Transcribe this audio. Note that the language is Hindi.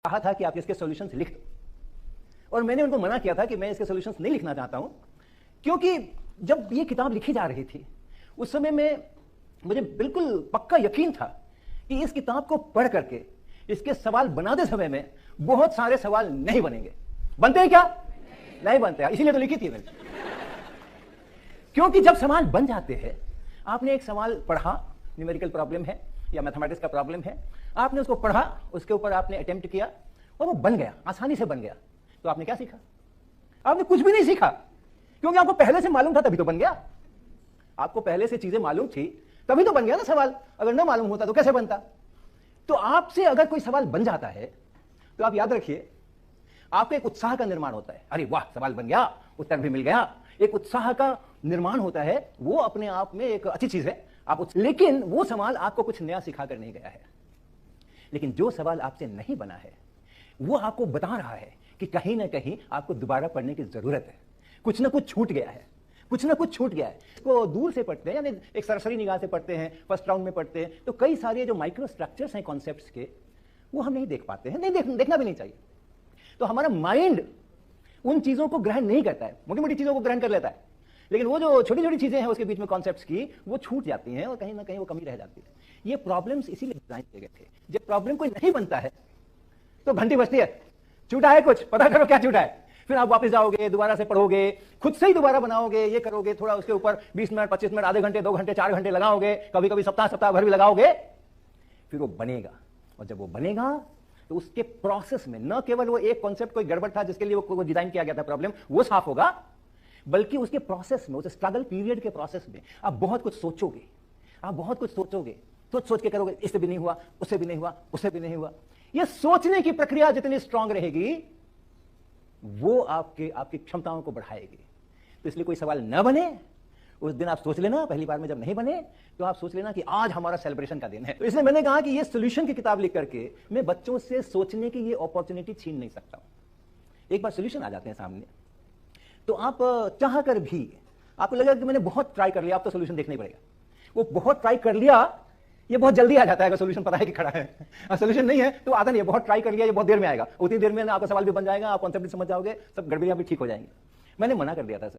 कहा था कि आप इसके सॉल्यूशंस लिख दो, और मैंने उनको मना किया था कि मैं इसके सॉल्यूशंस नहीं लिखना चाहता हूं, क्योंकि जब ये किताब लिखी जा रही थी उस समय में मुझे बिल्कुल पक्का यकीन था कि इस किताब को पढ़ करके इसके सवाल बनाते समय में बहुत सारे सवाल नहीं बनेंगे। बनते हैं क्या? नहीं बनते, इसीलिए तो लिखी थी मैंने। क्योंकि जब सवाल बन जाते हैं, आपने एक सवाल पढ़ा, न्यूमेरिकल प्रॉब्लम है या मैथमेटिक्स का प्रॉब्लम है, आपने उसको पढ़ा, उसके ऊपर आपने अटेम्प्ट किया और वो बन गया, आसानी से बन गया, तो आपने क्या सीखा? आपने कुछ भी नहीं सीखा, क्योंकि आपको पहले से मालूम था, तभी तो बन गया। आपको पहले से चीजें मालूम थी तभी तो बन गया ना सवाल। अगर ना मालूम होता तो कैसे बनता? तो आपसे अगर कोई सवाल बन जाता है तो आप याद रखिए, आपको एक उत्साह का निर्माण होता है। अरे वाह, सवाल बन गया, उत्तर भी मिल गया, एक उत्साह का निर्माण होता है। वो अपने आप में एक अच्छी चीज है। लेकिन वो सवाल आपको कुछ नया सिखा कर नहीं गया है। लेकिन जो सवाल आपसे नहीं बना है वो आपको बता रहा है कि कहीं ना कहीं आपको दोबारा पढ़ने की जरूरत है। कुछ ना कुछ छूट गया है, कुछ ना कुछ छूट गया है। वो दूर से पढ़ते हैं, यानी एक सरसरी निगाह से पढ़ते हैं, फर्स्ट राउंड में पढ़ते हैं, तो कई सारे जो माइक्रो स्ट्रक्चर्स हैं कॉन्सेप्ट्स के, वो हम नहीं देख पाते हैं। नहीं देखना भी नहीं चाहिए। तो हमारा माइंड उन चीजों को ग्रहण नहीं करता है, मोटी मोटी चीजों को ग्रहण कर लेता है, लेकिन वो जो छोटी छोटी चीजें हैं उसके बीच में कॉन्सेप्ट्स की, वो छूट जाती हैं और कहीं ना कहीं वो कमी रह जाती है। ये प्रॉब्लम्स इसीलिए डिजाइन किए गए थे। जब प्रॉब्लम कोई नहीं बनता है तो घंटी बजती है, छूटा है कुछ, पता करो क्या छूटा है। फिर आप वापस जाओगे, दोबारा से पढ़ोगे, खुद से ही दोबारा बनाओगे, ये करोगे, थोड़ा उसके ऊपर 20 मिनट 25 मिनट, आधे घंटे 2 घंटे 4 घंटे लगाओगे, कभी कभी सप्ताह भर भी लगाओगे, फिर वो बनेगा। और जब वो बनेगा तो उसके प्रोसेस में न केवल वो एक कॉन्सेप्ट कोई गड़बड़ था जिसके लिए वो डिजाइन किया गया था प्रॉब्लम, वो साफ होगा, बल्कि उसके प्रोसेस में, उस स्ट्रगल पीरियड के प्रोसेस में आप बहुत कुछ सोचोगे, आप बहुत कुछ सोचोगे, सोच के करोगे, इससे भी नहीं हुआ, उससे भी नहीं हुआ, उससे भी नहीं हुआ। ये सोचने की प्रक्रिया जितनी स्ट्रांग रहेगी वो आपकी क्षमताओं को बढ़ाएगी। तो इसलिए कोई सवाल न बने उस दिन आप सोच लेना, पहली बार में जब नहीं बने तो आप सोच लेना कि आज हमारा सेलिब्रेशन का दिन है। तो इसलिए मैंने कहा कि ये सॉल्यूशन की किताब लिख करके मैं बच्चों से सोचने की ये अपॉर्चुनिटी छीन नहीं सकता। एक बार सॉल्यूशन आ जाते हैं सामने तो आप चाह कर भी आपको लगेगा कि मैंने बहुत ट्राई कर लिया, आप तो सॉल्यूशन देखना ही पड़ेगा। वो बहुत ट्राई कर लिया, ये बहुत जल्दी आ जाता है अगर सॉल्यूशन पता है कि खड़ा है। सॉल्यूशन नहीं है तो आता नहीं है, बहुत ट्राई कर लिया, ये बहुत देर में आएगा, उतनी देर में आपका सवाल भी बन जाएगा, आप कॉन्सेप्ट भी समझ जाओगे, सब गड़बड़ियां भी ठीक हो जाएंगी। मैंने मना कर दिया था सर।